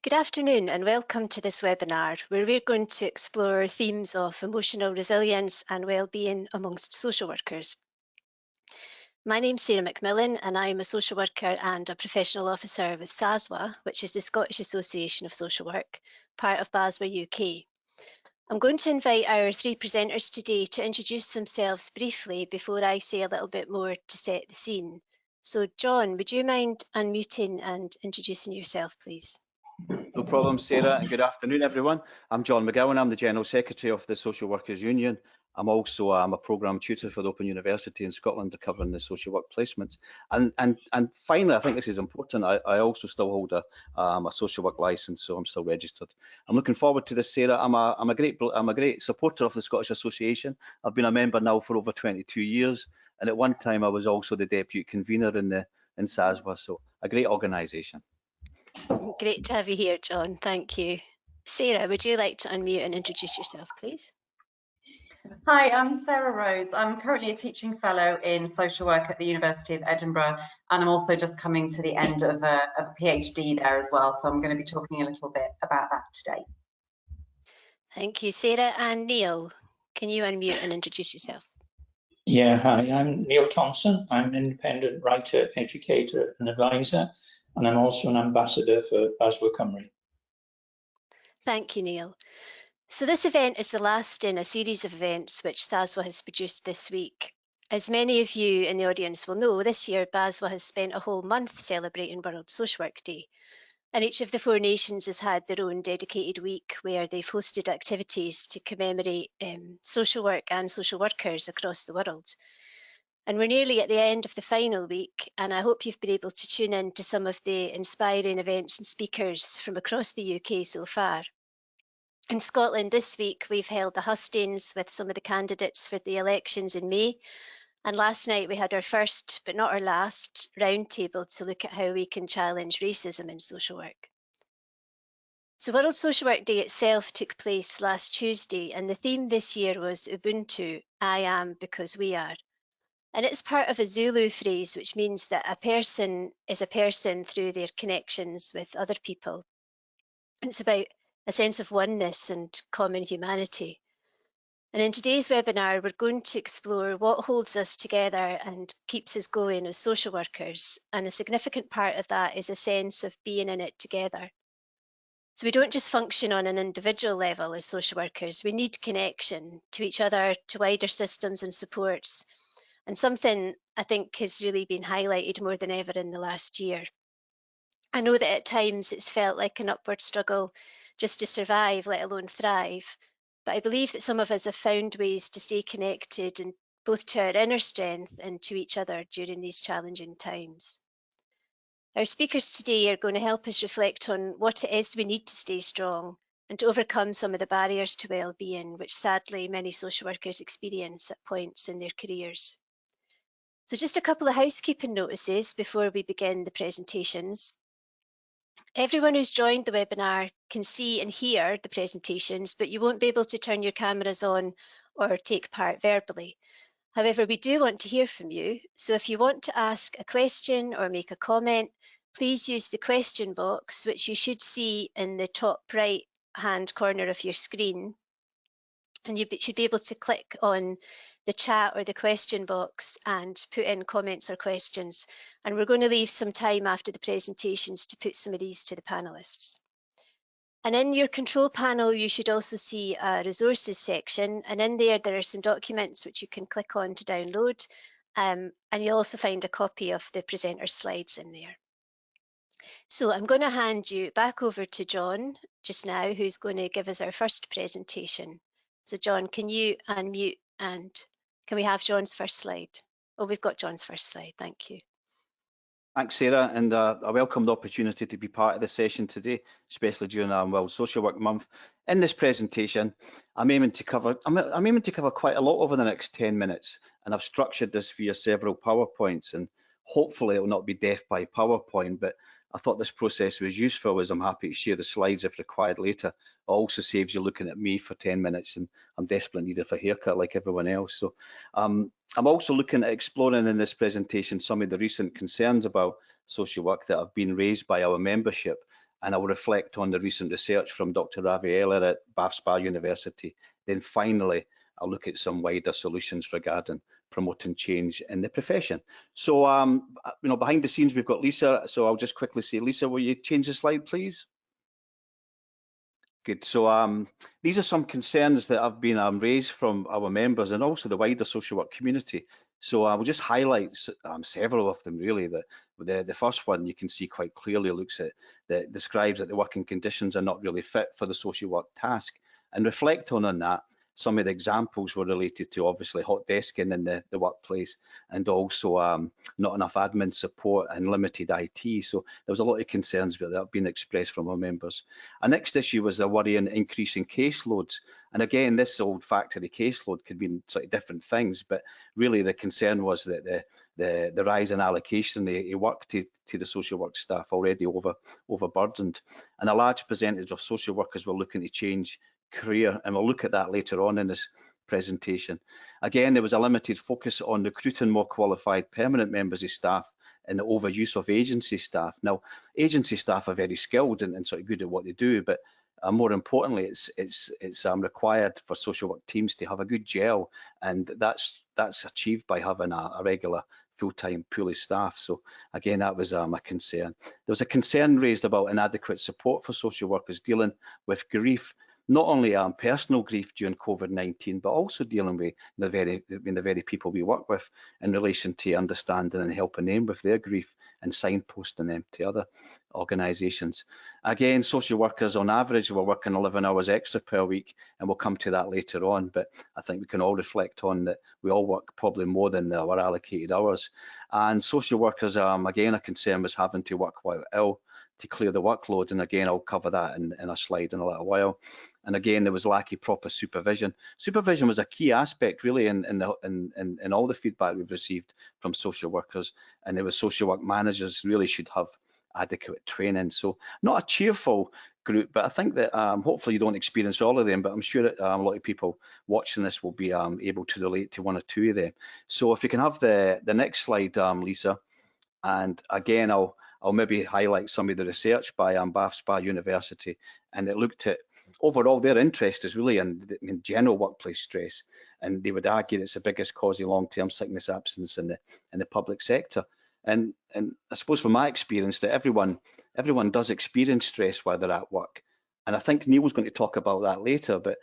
Good afternoon and welcome to this webinar where we're going to explore themes of emotional resilience and wellbeing amongst social workers. My name's Sarah McMillan and I'm a social worker and a professional officer with SASWA, which is the Scottish Association of Social Work, part of BASWA UK. I'm going to invite our three presenters today to introduce themselves briefly before I say a little bit more to set the scene. So John, would you mind unmuting and introducing yourself, please? No problem, Sarah, and good afternoon, everyone. I'm John McGowan. I'm the General Secretary of the Social Workers Union. I'm also a programme tutor for the Open University in Scotland covering the social work placements. And finally, I think this is important, I also still hold a social work licence, so I'm still registered. I'm looking forward to this, Sarah. I'm a great supporter of the Scottish Association. I've been a member now for over 22 years, and at one time I was also the deputy convener in SASWA, so a great organisation. Great to have you here, John. Thank you. Sarah, would you like to unmute and introduce yourself, please? Hi, I'm Sarah Rose. I'm currently a teaching fellow in social work at the University of Edinburgh, and I'm also just coming to the end of a PhD there as well, so I'm going to be talking a little bit about that today. Thank you, Sarah. And Neil, can you unmute and introduce yourself? Yeah, hi, I'm Neil Thompson. I'm an independent writer, educator and advisor, and I'm also an ambassador for BASWA Cymru. Thank you, Neil. So this event is the last in a series of events which SASWA has produced this week. As many of you in the audience will know, this year BASWA has spent a whole month celebrating World Social Work Day. And each of the four nations has had their own dedicated week where they've hosted activities to commemorate social work and social workers across the world. And we're nearly at the end of the final week, and I hope you've been able to tune in to some of the inspiring events and speakers from across the UK so far. In Scotland this week, we've held the hustings with some of the candidates for the elections in May. And last night we had our first, but not our last, roundtable to look at how we can challenge racism in social work. So World Social Work Day itself took place last Tuesday, and the theme this year was Ubuntu, I am because we are. And it's part of a Zulu phrase, which means that a person is a person through their connections with other people. It's about a sense of oneness and common humanity. And in today's webinar, we're going to explore what holds us together and keeps us going as social workers. And a significant part of that is a sense of being in it together. So we don't just function on an individual level as social workers, we need connection to each other, to wider systems and supports. And something I think has really been highlighted more than ever in the last year. I know that at times it's felt like an upward struggle just to survive, let alone thrive. But I believe that some of us have found ways to stay connected and both to our inner strength and to each other during these challenging times. Our speakers today are going to help us reflect on what it is we need to stay strong and to overcome some of the barriers to well-being, which sadly many social workers experience at points in their careers. So just a couple of housekeeping notices before we begin the presentations. Everyone who's joined the webinar can see and hear the presentations, but you won't be able to turn your cameras on or take part verbally. However, we do want to hear from you. So if you want to ask a question or make a comment, please use the question box, which you should see in the top right hand corner of your screen. And you should be able to click on the chat or the question box and put in comments or questions. And we're going to leave some time after the presentations to put some of these to the panelists. And in your control panel, you should also see a resources section. And in there are some documents which you can click on to download. And you'll also find a copy of the presenter slides in there. So I'm going to hand you back over to John just now, who's going to give us our first presentation. So John, can you unmute and can we have John's first slide? Oh, we've got John's first slide. Thank you. Thanks, Sarah, and I welcome the opportunity to be part of the session today, especially during our World Social Work Month. In this presentation, I'm aiming to cover quite a lot over the next 10 minutes, and I've structured this via several PowerPoints, and hopefully it will not be death by PowerPoint, but I thought this process was useful as I'm happy to share the slides if required later. It also saves you looking at me for 10 minutes, and I'm desperately in need of a haircut like everyone else. So I'm also looking at exploring in this presentation some of the recent concerns about social work that have been raised by our membership, and I will reflect on the recent research from Dr. Ravi Eller at Bath Spa University. Then finally, I'll look at some wider solutions regarding promoting change in the profession. So, behind the scenes, we've got Lisa. So I'll just quickly say, Lisa, will you change the slide, please? Good. So these are some concerns that have been raised from our members and also the wider social work community. So I will just highlight several of them really. The first one you can see quite clearly looks at that describes that the working conditions are not really fit for the social work task, and reflect on that. Some of the examples were related to obviously hot desking in the workplace, and also not enough admin support and limited IT. So there was a lot of concerns that have been expressed from our members. Our next issue was the worry in increasing caseloads. And again, this old factory caseload could mean sort of different things, but really the concern was that the rise in allocation, the work to the social work staff already overburdened. And a large percentage of social workers were looking to change career, and we'll look at that later on in this presentation. Again, there was a limited focus on recruiting more qualified permanent members of staff and the overuse of agency staff. Now, agency staff are very skilled and sort of good at what they do, but more importantly, it's required for social work teams to have a good gel, and that's achieved by having a regular full-time pool of staff. So again, that was a concern. There was a concern raised about inadequate support for social workers dealing with grief, not only personal grief during COVID-19, but also dealing with the very people we work with in relation to understanding and helping them with their grief and signposting them to other organisations. Again, social workers on average were working 11 hours extra per week, and we'll come to that later on, but I think we can all reflect on that we all work probably more than our allocated hours. And social workers, again, a concern was having to work while ill to clear the workload, and again, I'll cover that in a slide in a little while. And again, there was lack of proper supervision. Supervision was a key aspect really in all the feedback we've received from social workers, and there was social work managers really should have adequate training. So not a cheerful group, but I think that hopefully you don't experience all of them, but I'm sure that a lot of people watching this will be able to relate to one or two of them. So if you can have the next slide, Lisa, and again, I'll maybe highlight some of the research by Bath Spa University, and it looked at overall their interest is really in general workplace stress, and they would argue it's the biggest cause of long-term sickness absence in the public sector. And I suppose from my experience that everyone does experience stress while they're at work. And I think Neil's going to talk about that later, but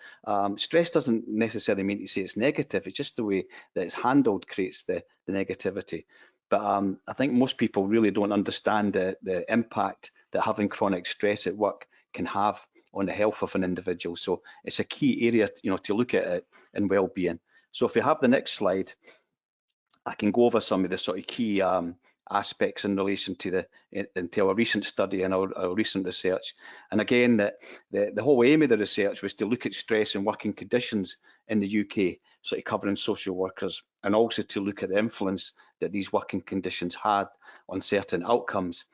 stress doesn't necessarily mean to say it's negative. It's just the way that it's handled creates the negativity. But I think most people really don't understand the impact that having chronic stress at work can have on the health of an individual. So it's a key area, to look at it in well-being. So if you have the next slide, I can go over some of the sort of key aspects in relation to our recent study and our recent research. And again, the whole aim of the research was to look at stress and working conditions in the UK, sort of covering social workers, and also to look at the influence that these working conditions had on certain outcomes.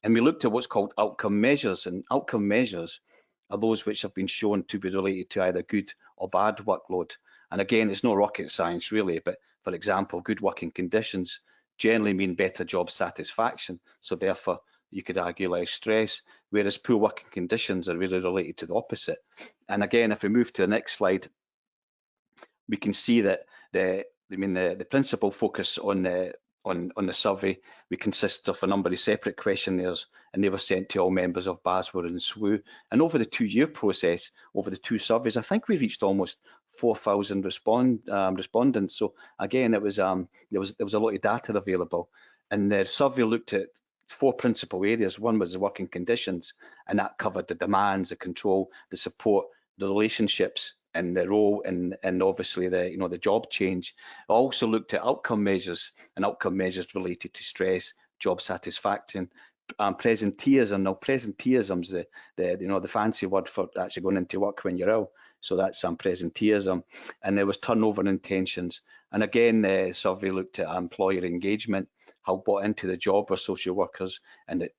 And we looked at what's called outcome measures, and outcome measures are those which have been shown to be related to either good or bad workload. And again, it's no rocket science really, but for example, good working conditions generally mean better job satisfaction, so therefore you could argue less stress, whereas poor working conditions are really related to the opposite. And again, if we move to the next slide, we can see that the principal focus on the survey, we consist of a number of separate questionnaires, and they were sent to all members of BASW and SWU. And over the 2-year process, over the 2 surveys, I think we reached almost 4,000 respondents. So again, it was there was a lot of data available, and the survey looked at 4 principal areas. One was the working conditions, and that covered the demands, the control, the support, the relationships, and the role, and obviously the job change. I also looked at outcome measures, and outcome measures related to stress, job satisfaction, presenteeism. Now, presenteeism's the fancy word for actually going into work when you're ill. So that's presenteeism. And there was turnover intentions. And again, the survey looked at employer engagement, how bought into the job were social workers, and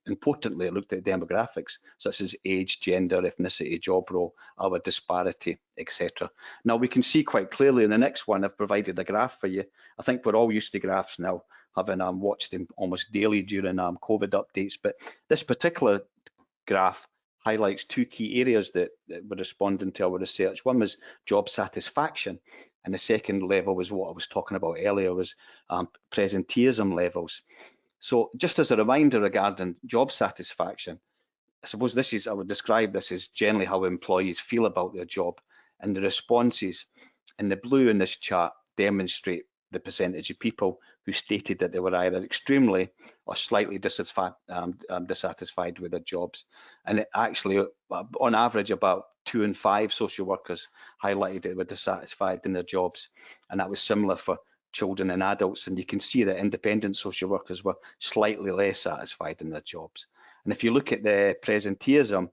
importantly, it looked at demographics such as age, gender, ethnicity, job role, our disparity, etc. Now we can see quite clearly in the next one, I've provided a graph for you. I think we're all used to graphs now, having watched them almost daily during COVID updates, but this particular graph highlights two key areas that were responding to our research. One was job satisfaction, and the second level was what I was talking about earlier, was presenteeism levels. So just as a reminder regarding job satisfaction, I suppose this is, I would describe this as generally how employees feel about their job, and the responses in the blue in this chart demonstrate the percentage of people who stated that they were either extremely or slightly dissatisfied with their jobs. And it actually, on average, about 2 in 5 social workers highlighted they were dissatisfied in their jobs, and that was similar for children and adults. And you can see that independent social workers were slightly less satisfied in their jobs. And if you look at the presenteeism,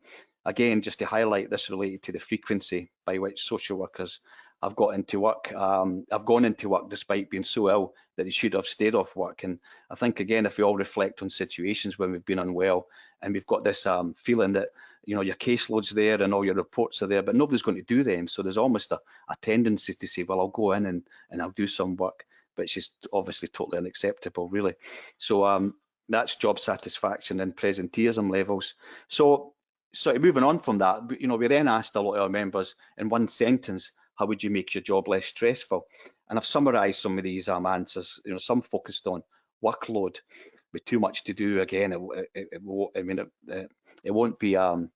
again, just to highlight this related to the frequency by which social workers have got into work, have gone into work despite being so ill that they should have stayed off work. And I think, again, if we all reflect on situations when we've been unwell and we've got this feeling that, you know, your caseload's there and all your reports are there, but nobody's going to do them. So there's almost a tendency to say, well, I'll go in and I'll do some work, but it's just obviously totally unacceptable, really. So that's job satisfaction and presenteeism levels. So moving on from that, you know, we then asked a lot of our members in one sentence, how would you make your job less stressful? And I've summarised some of these answers. You know, some focused on workload. With too much to do, again, it won't be a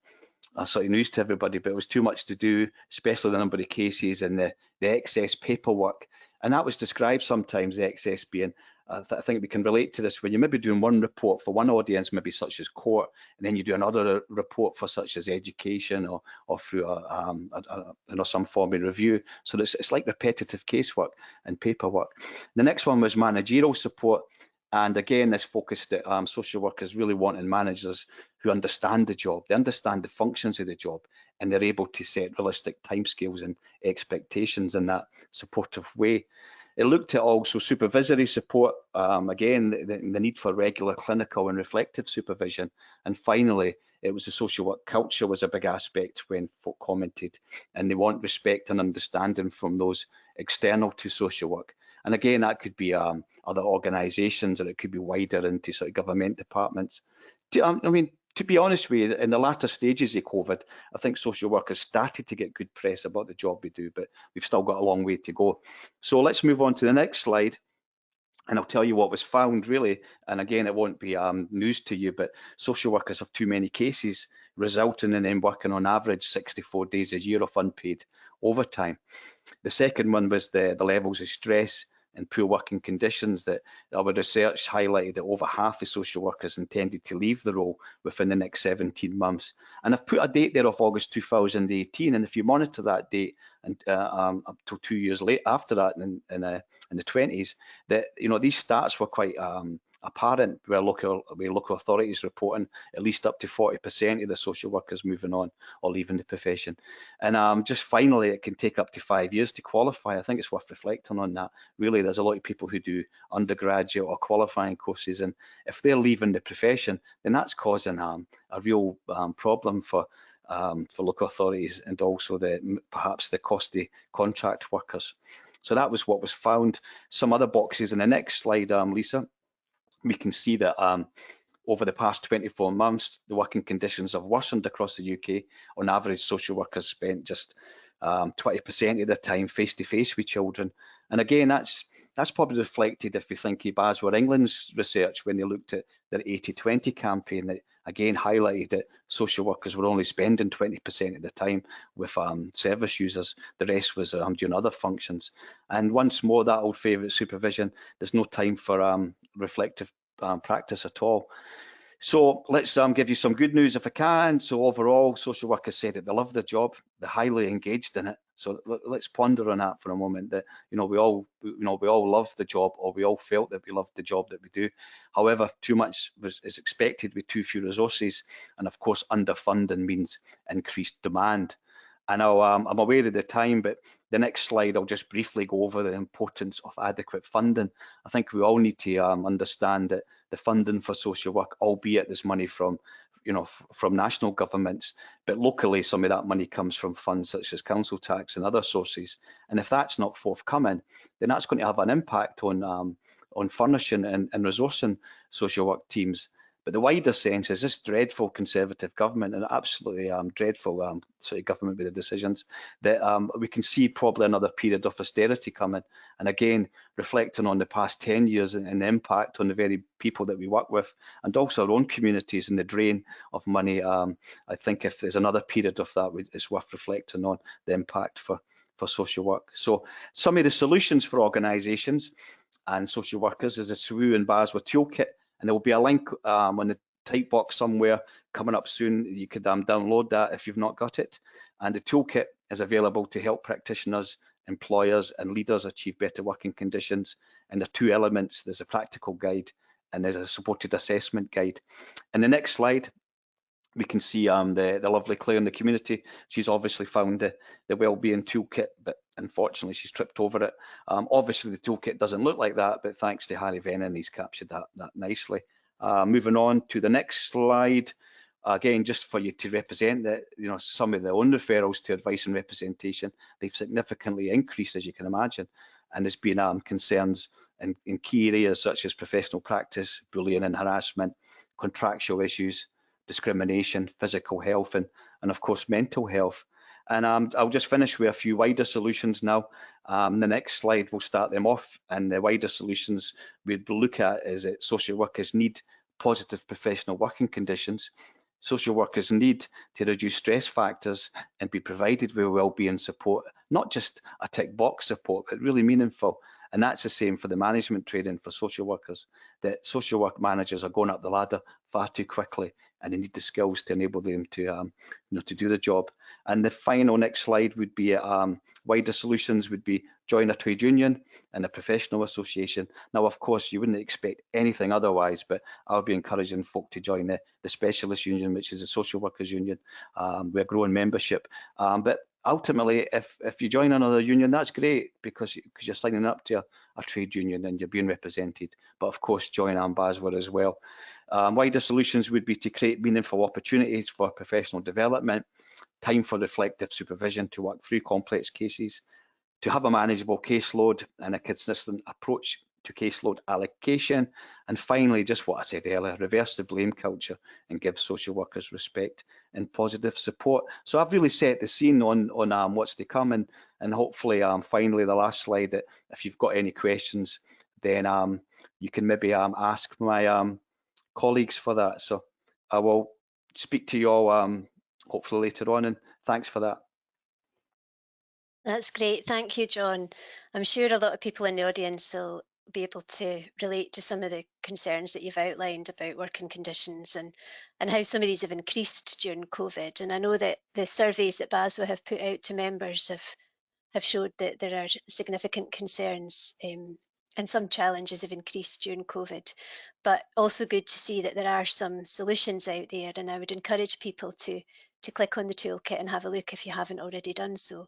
sort of news to everybody, but it was too much to do, especially the number of cases and the excess paperwork. And that was described sometimes, the excess being, I think we can relate to this, when you're maybe doing one report for one audience, maybe such as court, and then you do another report for such as education or through you know, some form of review. So it's like repetitive casework and paperwork. The next one was managerial support. And again, this focused that social workers really wanting managers who understand the job, they understand the functions of the job, and they're able to set realistic timescales and expectations in that supportive way. It looked at also supervisory support, again, the need for regular clinical and reflective supervision. And finally, it was the social work culture was a big aspect when folk commented, and they want respect and understanding from those external to social work. And again, that could be other organisations, or it could be wider into sort of government departments. I mean, to be honest with you, in the latter stages of COVID, I think social workers started to get good press about the job we do, but we've still got a long way to go. So let's move on to the next slide. And I'll tell you what was found, really. And again, it won't be news to you, but social workers have too many cases, resulting in them working on average 64 days a year of unpaid overtime. The second one was the levels of stress and poor working conditions. That our research highlighted that over half of social workers intended to leave the role within the next 17 months. And I've put a date there of August 2018, and if you monitor that date and up to 2 years late after that in the 20s, that, you know, these stats were quite apparent, where local authorities reporting at least up to 40% of the social workers moving on or leaving the profession. And just finally, it can take up to 5 years to qualify. I think it's worth reflecting on that. Really, there's a lot of people who do undergraduate or qualifying courses, and if they're leaving the profession, then that's causing a real problem for local authorities, and also perhaps the costly contract workers. So that was what was found. Some other boxes in the next slide, Lisa. We can see that over the past 24 months, the working conditions have worsened across the UK. On average, social workers spent just 20% of their time face-to-face with children. And again, that's probably reflected, if you think of BASW England's research, when they looked at their 80-20 campaign, that again highlighted that social workers were only spending 20% of the time with service users. The rest was doing other functions. And once more, that old favourite supervision, there's no time for reflective practice at all. So let's give you some good news if I can. So overall, social workers said that they love their job, they're highly engaged in it. So let's ponder on that for a moment. That, you know, we all love the job, or we all felt that we loved the job that we do. However, too much is expected with too few resources, and of course, underfunding means increased demand. And I'm aware of the time, but the next slide, I'll just briefly go over the importance of adequate funding. I think we all need to understand that the funding for social work, albeit there's money from, you know, from national governments, but locally some of that money comes from funds such as council tax and other sources. And if that's not forthcoming, then that's going to have an impact on furnishing and resourcing social work teams. But the wider sense is this dreadful Conservative government, and absolutely dreadful sort of government with the decisions, that we can see probably another period of austerity coming. And again, reflecting on the past 10 years and the impact on the very people that we work with, and also our own communities and the drain of money, I think if there's another period of that, it's worth reflecting on the impact for social work. So some of the solutions for organisations and social workers is a SWU and BASWA toolkit, and there will be a link on the type box somewhere coming up soon. You could download that if you've not got it. And the toolkit is available to help practitioners, employers and leaders achieve better working conditions. And there are two elements. There's a practical guide and there's a supported assessment guide. In the next slide, we can see the lovely Claire in the community. She's obviously found the wellbeing toolkit, but unfortunately she's tripped over it. Obviously the toolkit doesn't look like that, but thanks to Harry Vennon, he's captured that nicely. Moving on to the next slide. Again, just for you to represent that, some of the own referrals to advice and representation, they've significantly increased, as you can imagine. And there's been concerns in key areas such as professional practice, bullying and harassment, contractual issues, discrimination, physical health, and of course mental health. And I'll just finish with a few wider solutions now. The next slide will start them off, and the wider solutions we'd look at is that social workers need positive professional working conditions. Social workers need to reduce stress factors and be provided with wellbeing support, not just a tick box support, but really meaningful. And that's the same for the management training for social workers, that social work managers are going up the ladder far too quickly, and they need the skills to enable them to do the job. And the final next slide would be wider solutions would be join a trade union and a professional association. Now, of course, you wouldn't expect anything otherwise, but I'll be encouraging folk to join the specialist union, which is a social workers union. We're growing membership, but ultimately, if you join another union, that's great because you're signing up to a trade union and you're being represented. But of course, join BASWA as well. Wider solutions would be to create meaningful opportunities for professional development, time for reflective supervision to work through complex cases, to have a manageable caseload and a consistent approach to caseload allocation, and finally, just what I said earlier, reverse the blame culture and give social workers respect and positive support. So I've really set the scene on what's to come, and hopefully finally the last slide, that if you've got any questions, then you can maybe ask my colleagues for that. So I will speak to you all hopefully later on, and thanks for that. That's great. Thank you, John. I'm sure a lot of people in the audience will be able to relate to some of the concerns that you've outlined about working conditions and how some of these have increased during COVID. And I know that the surveys that BASWA have put out to members have showed that there are significant concerns and some challenges have increased during COVID, but also good to see that there are some solutions out there. And I would encourage people to click on the toolkit and have a look if you haven't already done so.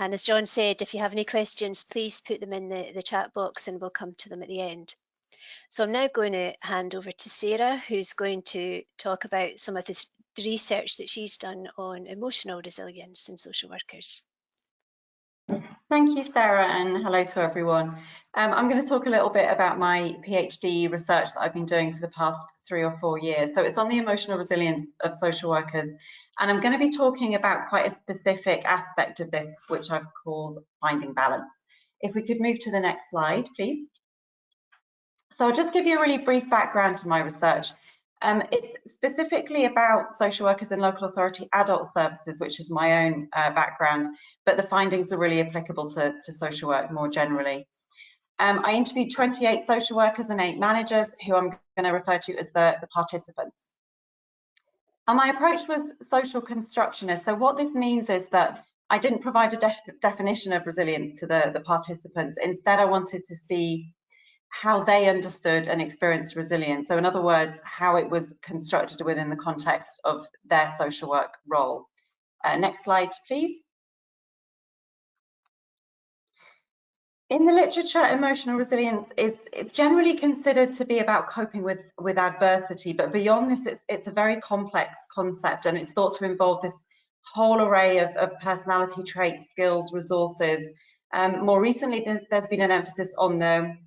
And as John said, if you have any questions, please put them in the chat box and we'll come to them at the end. So I'm now going to hand over to Sarah, who's going to talk about some of the research that she's done on emotional resilience in social workers. Thank you, Sarah, and hello to everyone. I'm going to talk a little bit about my PhD research that I've been doing for the past 3 or 4 years. So it's on the emotional resilience of social workers, and I'm going to be talking about quite a specific aspect of this, which I've called finding balance. If we could move to the next slide, please. So I'll just give you a really brief background to my research. It's specifically about social workers and local authority adult services, which is my own background, but the findings are really applicable to social work more generally. I interviewed 28 social workers and 8 managers, who I'm going to refer to as the participants. And my approach was social constructionist. So what this means is that I didn't provide a definition of resilience to the participants. Instead, I wanted to see how they understood and experienced resilience. So in other words, how it was constructed within the context of their social work role. Next slide, please. In the literature, emotional resilience it's generally considered to be about coping with adversity, but beyond this, it's a very complex concept, and it's thought to involve this whole array of personality traits, skills, resources. More recently, there's been an emphasis on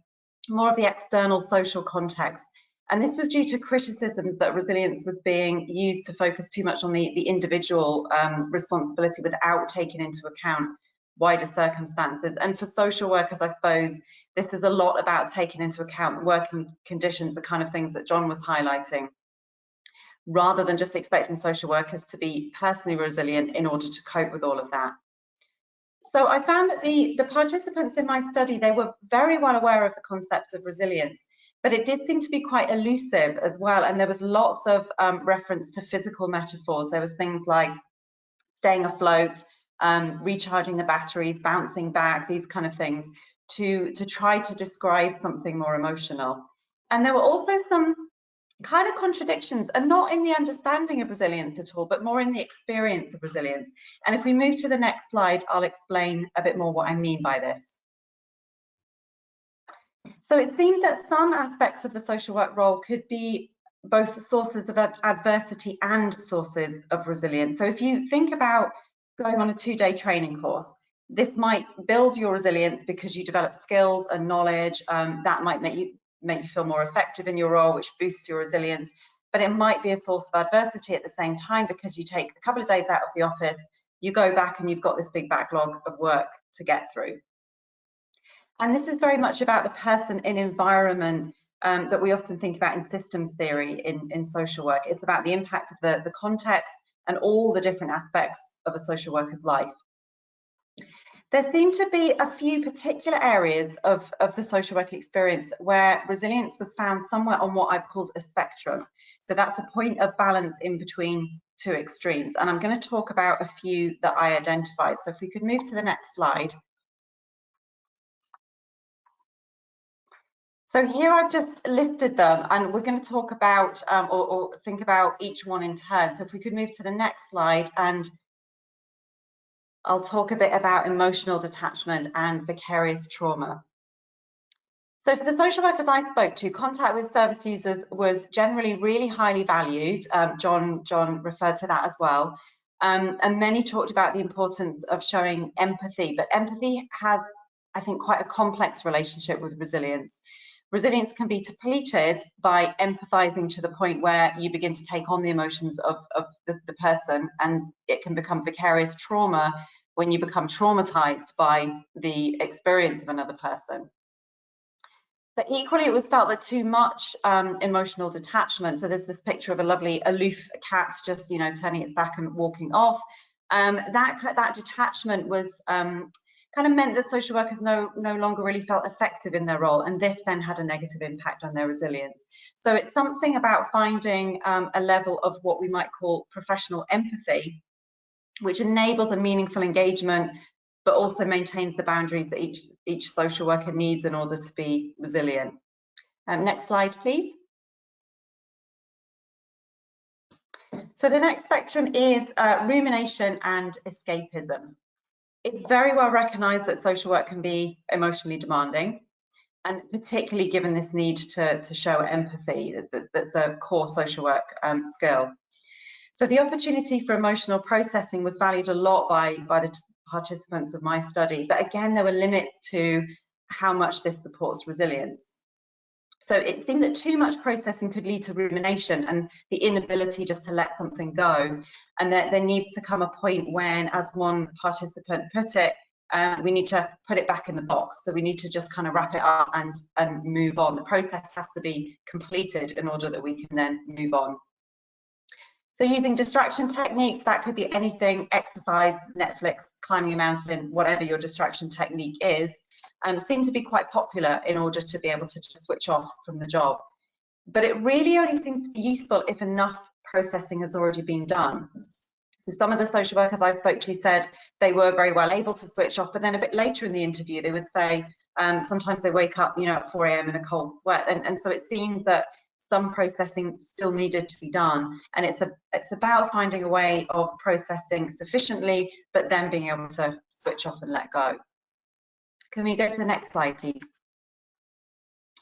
more of the external social context, And this was due to criticisms that resilience was being used to focus too much on the individual responsibility without taking into account wider circumstances. And for social workers, I suppose, this is a lot about taking into account working conditions, the kind of things that John was highlighting, rather than just expecting social workers to be personally resilient in order to cope with all of that. So I found that the participants in my study, they were very well aware of the concept of resilience, but it did seem to be quite elusive as well. And there was lots of reference to physical metaphors. There was things like staying afloat, recharging the batteries, bouncing back, these kind of things to try to describe something more emotional. And there were also some kind of contradictions, and not in the understanding of resilience at all, but more in the experience of resilience. And if we move to the next slide, I'll explain a bit more what I mean by this. So it seemed that some aspects of the social work role could be both sources of adversity and sources of resilience. So if you think about going on a 2-day training course, this might build your resilience because you develop skills and knowledge that might make you feel more effective in your role, which boosts your resilience. But it might be a source of adversity at the same time because you take a couple of days out of the office, you go back and you've got this big backlog of work to get through. And this is very much about the person in environment that we often think about in systems theory in social work. It's about the impact of the context and all the different aspects of a social worker's life. There seem to be a few particular areas of the social work experience where resilience was found somewhere on what I've called a spectrum. So that's a point of balance in between two extremes. And I'm going to talk about a few that I identified. So if we could move to the next slide. So here I've just listed them, and we're going to talk about or think about each one in turn. So if we could move to the next slide, and I'll talk a bit about emotional detachment and vicarious trauma. So for the social workers I spoke to, contact with service users was generally really highly valued. John referred to that as well. And many talked about the importance of showing empathy, but empathy has, I think, quite a complex relationship with resilience. Resilience can be depleted by empathizing to the point where you begin to take on the emotions of the person, and it can become vicarious trauma when you become traumatized by the experience of another person. But equally, it was felt that too much emotional detachment. So there's this picture of a lovely aloof cat just, you know, turning its back and walking off. That detachment was kind of meant that social workers no longer really felt effective in their role, and this then had a negative impact on their resilience. So it's something about finding a level of what we might call professional empathy, which enables a meaningful engagement, but also maintains the boundaries that each social worker needs in order to be resilient. Next slide, please. So the next spectrum is rumination and escapism. It's very well recognised that social work can be emotionally demanding, and particularly given this need to show empathy, that's a core social work skill. So the opportunity for emotional processing was valued a lot by the participants of my study, but again, there were limits to how much this supports resilience. So it seemed that too much processing could lead to rumination and the inability just to let something go. And that there needs to come a point when, as one participant put it, we need to put it back in the box. So we need to just kind of wrap it up and move on. The process has to be completed in order that we can then move on. So using distraction techniques, that could be anything, exercise, Netflix, climbing a mountain, whatever your distraction technique is, seem to be quite popular in order to be able to just switch off from the job. But it really only seems to be useful if enough processing has already been done. So some of the social workers I spoke to said they were very well able to switch off, but then a bit later in the interview, they would say sometimes they wake up, you know, at 4 a.m. in a cold sweat. And so it seemed that some processing still needed to be done. And it's about finding a way of processing sufficiently, but then being able to switch off and let go. Can we go to the next slide, please?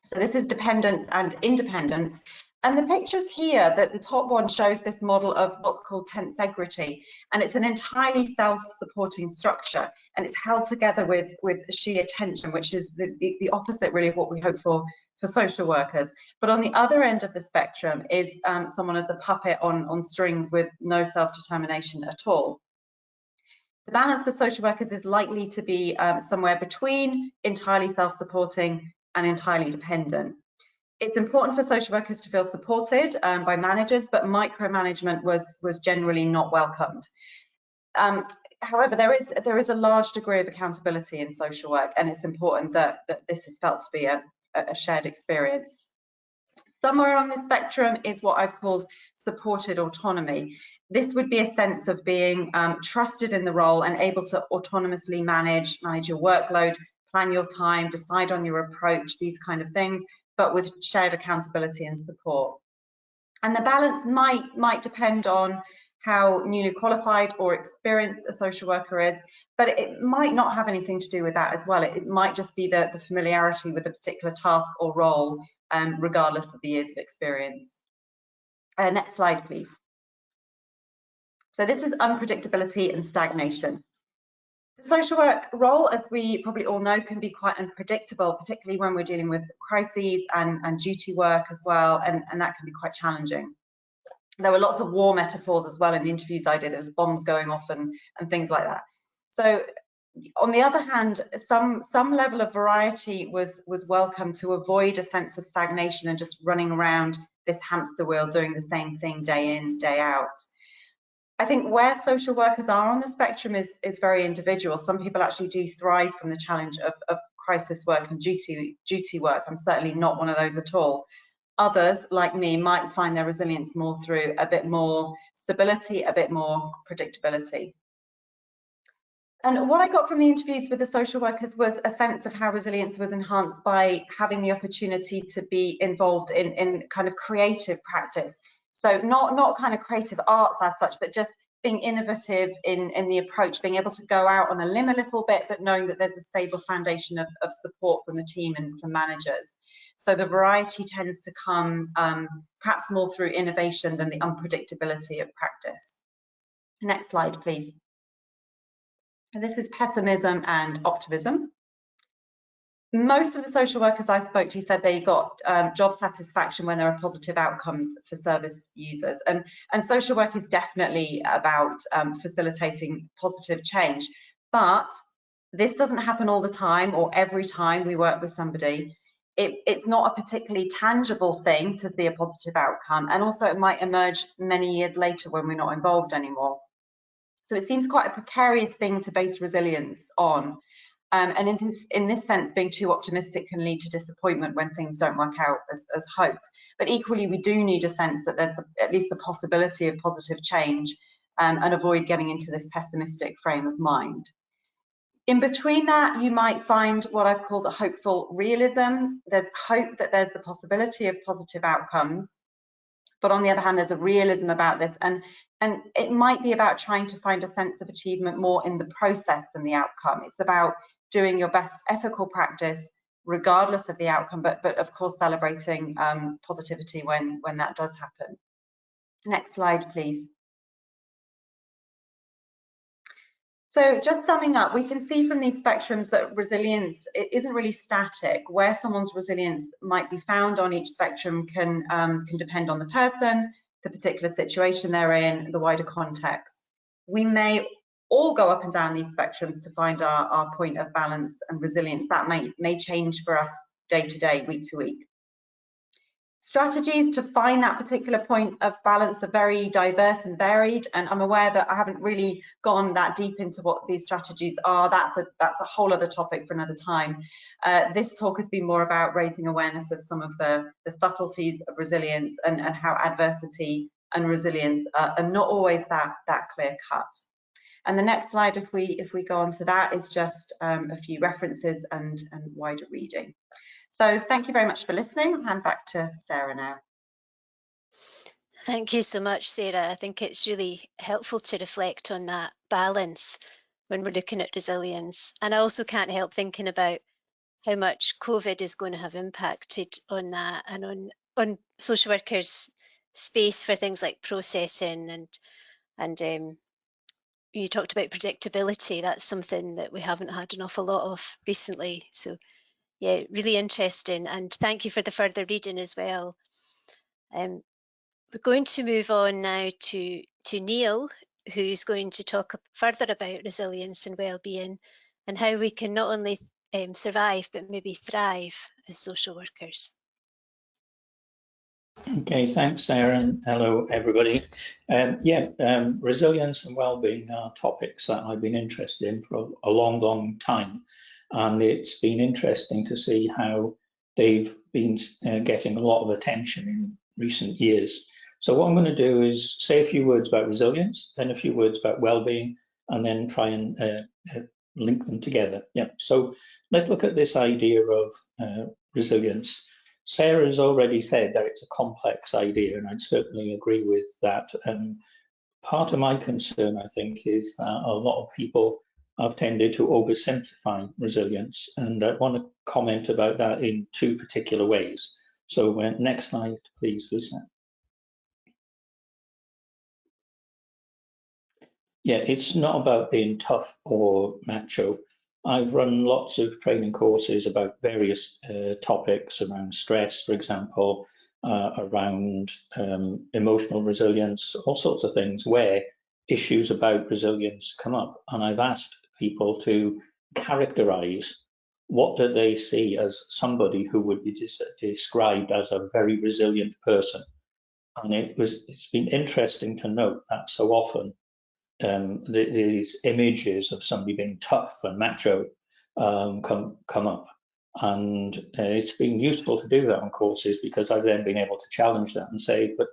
So this is dependence and independence. And the pictures here, that the top one shows this model of what's called tensegrity, and it's an entirely self-supporting structure, and it's held together with sheer tension, which is the opposite really of what we hope for for social workers. But on the other end of the spectrum is someone as a puppet on strings with no self-determination at all. The balance for social workers is likely to be somewhere between entirely self-supporting and entirely dependent. It's important for social workers to feel supported by managers, but micromanagement was generally not welcomed. However, there is a large degree of accountability in social work, and it's important that this is felt to be a shared experience. Somewhere on the spectrum is what I've called supported autonomy. This would be a sense of being trusted in the role and able to autonomously manage your workload, plan your time, decide on your approach, these kind of things, but with shared accountability and support. And the balance might depend on how newly qualified or experienced a social worker is, but it might not have anything to do with that as well. It might just be the familiarity with a particular task or role, regardless of the years of experience. Next slide, please. So this is unpredictability and stagnation. The social work role, as we probably all know, can be quite unpredictable, particularly when we're dealing with crises and duty work as well, and that can be quite challenging. There were lots of war metaphors as well in the interviews I did. There was bombs going off and things like that. So on the other hand, some level of variety was welcome to avoid a sense of stagnation and just running around this hamster wheel doing the same thing day in, day out. I think where social workers are on the spectrum is very individual. Some people actually do thrive from the challenge of crisis work and duty work. I'm certainly not one of those at all. Others, like me, might find their resilience more through a bit more stability, a bit more predictability. And what I got from the interviews with the social workers was a sense of how resilience was enhanced by having the opportunity to be involved in kind of creative practice. So not kind of creative arts as such, but just being innovative in the approach, being able to go out on a limb a little bit, but knowing that there's a stable foundation of support from the team and from managers. So the variety tends to come perhaps more through innovation than the unpredictability of practice. Next slide, please. And this is pessimism and optimism. Most of the social workers I spoke to said they got job satisfaction when there are positive outcomes for service users. And social work is definitely about facilitating positive change. But this doesn't happen all the time or every time we work with somebody. It's not a particularly tangible thing to see a positive outcome. And also it might emerge many years later when we're not involved anymore. So it seems quite a precarious thing to base resilience on. And in this sense, being too optimistic can lead to disappointment when things don't work out as hoped. But equally, we do need a sense that there's at least the possibility of positive change and avoid getting into this pessimistic frame of mind. In between that, you might find what I've called a hopeful realism. There's hope that there's the possibility of positive outcomes. But on the other hand, there's a realism about this. And it might be about trying to find a sense of achievement more in the process than the outcome. It's about doing your best ethical practice regardless of the outcome, but of course celebrating positivity when that does happen. Next slide, please. So just summing up, we can see from these spectrums that resilience isn't really static. Where someone's resilience might be found on each spectrum can depend on the person, the particular situation they're in, the wider context. We may all go up and down these spectrums to find our point of balance and resilience. That may change for us day to day, week to week. Strategies to find that particular point of balance are very diverse and varied, and I'm aware that I haven't really gone that deep into what these strategies are. That's a whole other topic for another time. This talk has been more about raising awareness of some of the subtleties of resilience and how adversity and resilience are not always that clear cut. And the next slide, if we go on to that, is just a few references and wider reading. So thank you very much for listening. I'll hand back to Sarah now. Thank you so much, Sarah. I think it's really helpful to reflect on that balance when we're looking at resilience. And I also can't help thinking about how much COVID is going to have impacted on that and on social workers' space for things like processing and you talked about predictability. That's something that we haven't had an awful lot of recently. So Yeah, really interesting, and thank you for the further reading as well. We're going to move on now to Neil, who's going to talk further about resilience and well-being and how we can not only survive but maybe thrive as social workers. Okay, thanks, Sarah, and hello, everybody. Resilience and well-being are topics that I've been interested in for a long, long time, and it's been interesting to see how they've been getting a lot of attention in recent years. So what I'm going to do is say a few words about resilience, then a few words about well-being, and then try and link them together. So let's look at this idea of resilience. Sarah has already said that it's a complex idea, and I'd certainly agree with that. Part of my concern, I think, is that a lot of people have tended to oversimplify resilience, and I want to comment about that in two particular ways. So next slide, please, Lisa. Yeah, it's not about being tough or macho. I've run lots of training courses about various topics around stress, for example, around emotional resilience, all sorts of things where issues about resilience come up. And I've asked people to characterize what do they see as somebody who would be described as a very resilient person. And it's been interesting to note that so often these images of somebody being tough and macho come up, and it's been useful to do that on courses because I've then been able to challenge that and say, but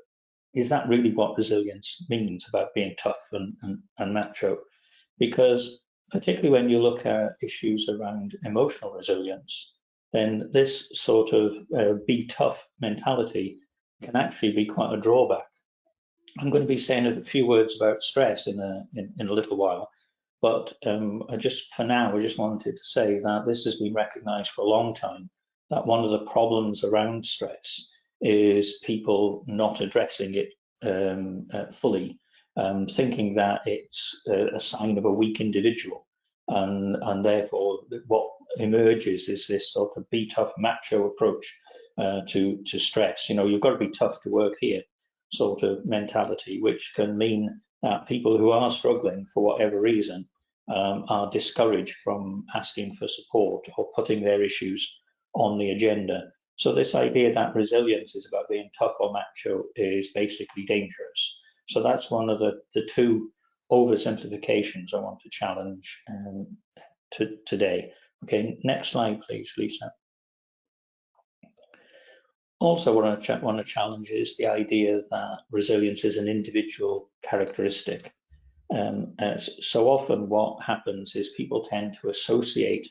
is that really what resilience means about being tough and macho? Because particularly when you look at issues around emotional resilience, then this sort of be tough mentality can actually be quite a drawback. I'm going to be saying a few words about stress in a little while, but for now, I just wanted to say that this has been recognised for a long time, that one of the problems around stress is people not addressing it fully, thinking that it's a sign of a weak individual, and therefore what emerges is this sort of be tough macho approach to stress. You know, you've got to be tough to work here sort of mentality, which can mean that people who are struggling for whatever reason are discouraged from asking for support or putting their issues on the agenda. So this idea that resilience is about being tough or macho is basically dangerous. So that's one of the two oversimplifications I want to challenge today. Okay, next slide, please, Lisa. Also, what I want to challenge is the idea that resilience is an individual characteristic. So often what happens is people tend to associate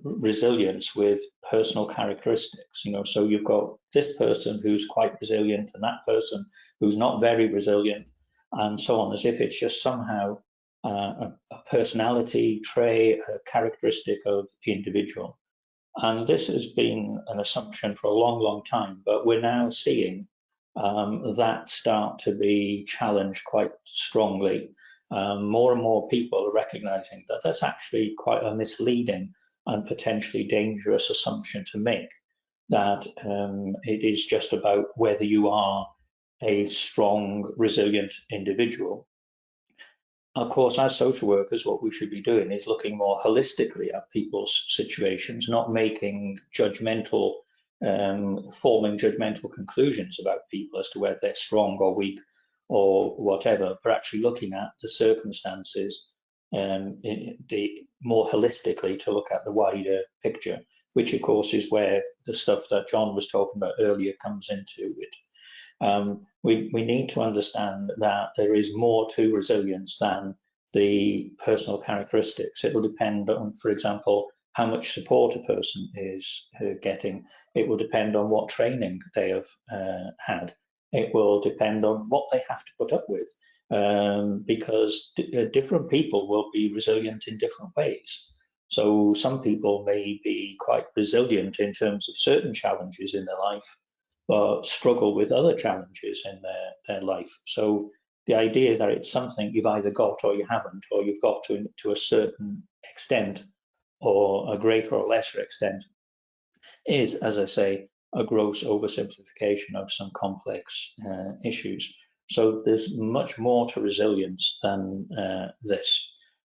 resilience with personal characteristics. You know, so you've got this person who's quite resilient and that person who's not very resilient, and so on, as if it's just somehow a personality trait, a characteristic of the individual. And this has been an assumption for a long, long time, but we're now seeing that start to be challenged quite strongly. More and more people are recognizing that that's actually quite a misleading and potentially dangerous assumption to make, that it is just about whether you are a strong, resilient individual. Of course, as social workers, what we should be doing is looking more holistically at people's situations, not making judgmental, forming judgmental conclusions about people as to whether they're strong or weak or whatever, but actually looking at the circumstances more holistically to look at the wider picture, which of course is where the stuff that John was talking about earlier comes into it. We need to understand that there is more to resilience than the personal characteristics. It will depend on, for example, how much support a person is getting. It will depend on what training they have had. It will depend on what they have to put up with, because different people will be resilient in different ways. So some people may be quite resilient in terms of certain challenges in their life, but struggle with other challenges in their life. So the idea that it's something you've either got or you haven't, or you've got to a certain extent, or a greater or lesser extent, is, as I say, a gross oversimplification of some complex issues. So there's much more to resilience than this.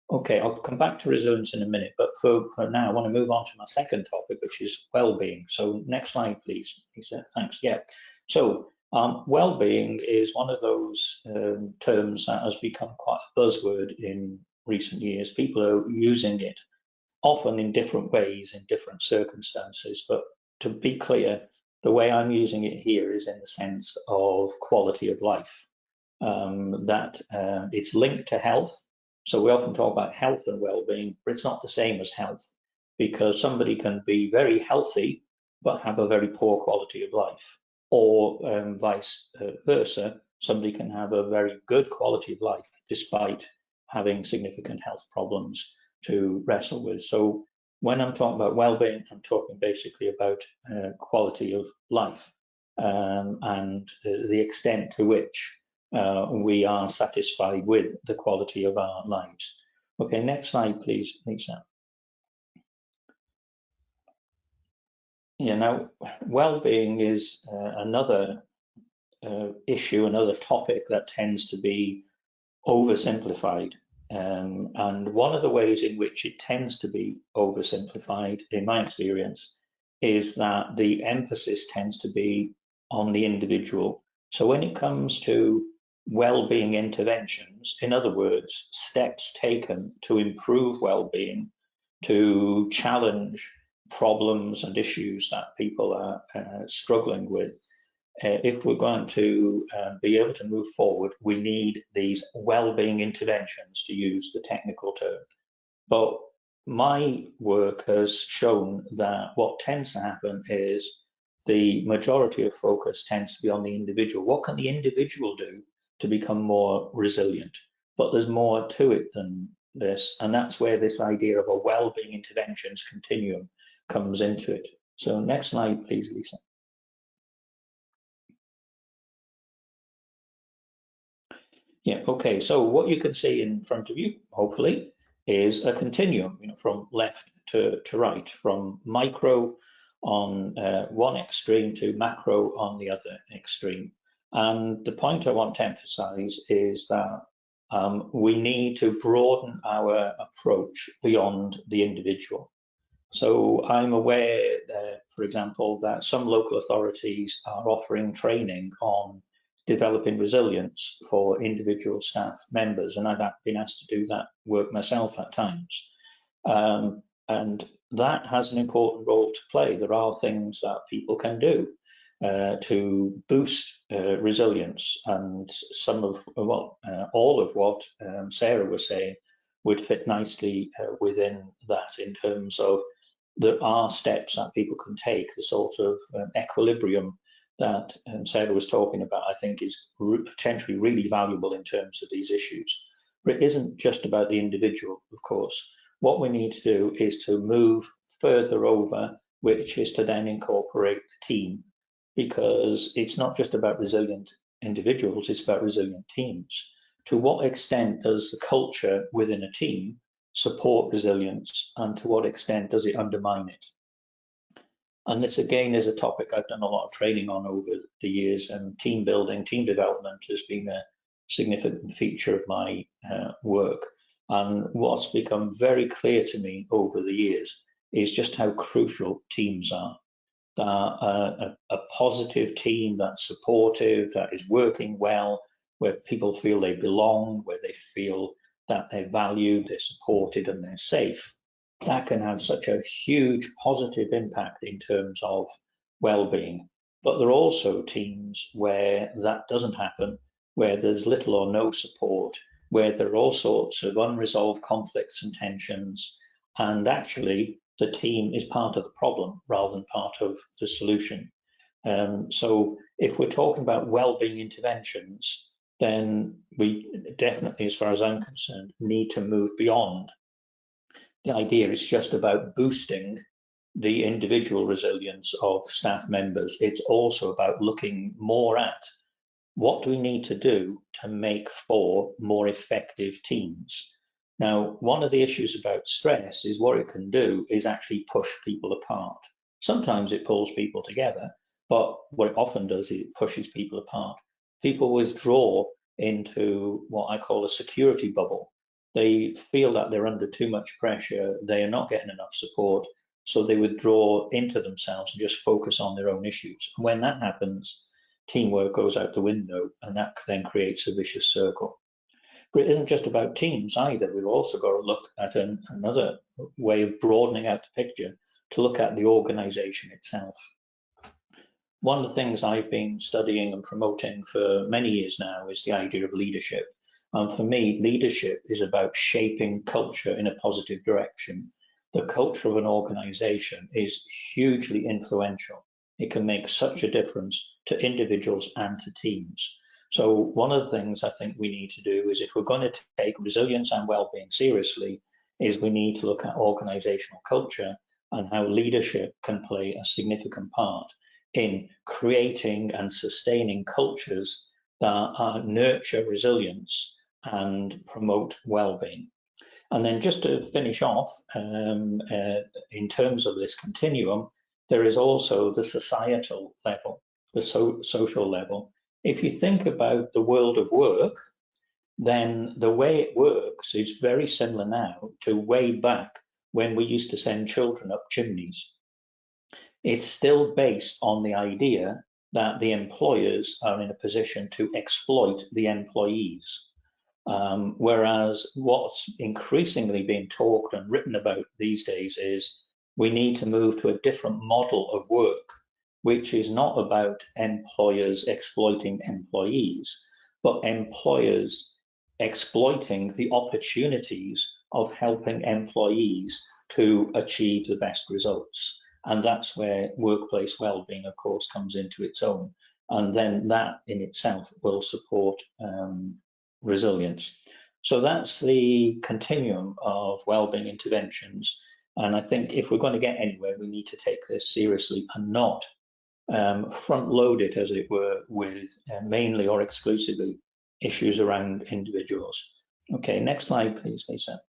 Okay, I'll come back to resilience in a minute, but for now, I want to move on to my second topic, which is well-being. So next slide, please, Lisa. Thanks. Yeah. So well-being is one of those terms that has become quite a buzzword in recent years. People are using it often in different ways, in different circumstances. But to be clear, the way I'm using it here is in the sense of quality of life, that it's linked to health. So we often talk about health and well-being, but it's not the same as health, because somebody can be very healthy but have a very poor quality of life, or vice versa. Somebody can have a very good quality of life despite having significant health problems to wrestle with. So when I'm talking about well-being, I'm talking basically about quality of life and the extent to which we are satisfied with the quality of our lives. Okay, next slide, please, Lisa. Yeah, now, well-being is another issue, another topic that tends to be oversimplified. And one of the ways in which it tends to be oversimplified, in my experience, is that the emphasis tends to be on the individual. So when it comes to well-being interventions, in other words, steps taken to improve well-being, to challenge problems and issues that people are struggling with, if we're going to be able to move forward, we need these well-being interventions, to use the technical term. But my work has shown that what tends to happen is the majority of focus tends to be on the individual. What can the individual do to become more resilient? But there's more to it than this, and that's where this idea of a well-being interventions continuum comes into it. So next slide, please, Lisa. Yeah, okay, so what you can see in front of you, hopefully, is a continuum, from left to right, from micro on one extreme to macro on the other extreme. And the point I want to emphasize is that we need to broaden our approach beyond the individual. So I'm aware, for example, that some local authorities are offering training on developing resilience for individual staff members, and I've been asked to do that work myself at times. And that has an important role to play. There are things that people can do to boost resilience, and some of what, all of what Sarah was saying would fit nicely within that, in terms of there are steps that people can take, the sort of equilibrium that Sarah was talking about, I think is potentially really valuable in terms of these issues. But it isn't just about the individual, of course. What we need to do is to move further over, which is to then incorporate the team, because it's not just about resilient individuals, it's about resilient teams. To what extent does the culture within a team support resilience, and to what extent does it undermine it? And this again is a topic I've done a lot of training on over the years, and team building, team development has been a significant feature of my work. And what's become very clear to me over the years is just how crucial teams are. A positive team that's supportive, that is working well, where people feel they belong, where they feel that they're valued, they're supported, and they're safe, that can have such a huge positive impact in terms of well-being. But there are also teams where that doesn't happen, where there's little or no support, where there are all sorts of unresolved conflicts and tensions, and actually the team is part of the problem rather than part of the solution. So if we're talking about well-being interventions, then we definitely, as far as I'm concerned, need to move beyond the idea it's just about boosting the individual resilience of staff members. It's also about looking more at what do we need to do to make for more effective teams. Now, one of the issues about stress is what it can do is actually push people apart. Sometimes it pulls people together, but what it often does is it pushes people apart. People withdraw into what I call a security bubble. They feel that they're under too much pressure, they are not getting enough support, so they withdraw into themselves and just focus on their own issues. And when that happens, teamwork goes out the window, and that then creates a vicious circle. But it isn't just about teams either. We've also got to look at another way of broadening out the picture, to look at the organization itself. One of the things I've been studying and promoting for many years now is the idea of leadership. And for me, leadership is about shaping culture in a positive direction. The culture of an organization is hugely influential. It can make such a difference to individuals and to teams. So one of the things I think we need to do is, if we're going to take resilience and well-being seriously, is we need to look at organizational culture and how leadership can play a significant part in creating and sustaining cultures that nurture resilience and promote well-being. And then just to finish off, in terms of this continuum, there is also the societal level, the social level. If you think about the world of work, then the way it works is very similar now to way back when we used to send children up chimneys. It's still based on the idea that the employers are in a position to exploit the employees. Whereas what's increasingly being talked and written about these days is we need to move to a different model of work, which is not about employers exploiting employees, but employers exploiting the opportunities of helping employees to achieve the best results. And that's where workplace well-being, of course, comes into its own. And then that in itself will support resilience. So that's the continuum of well-being interventions. And I think if we're going to get anywhere, we need to take this seriously and not front load it, as it were, with mainly or exclusively issues around individuals. Okay, next slide, please, Lisa.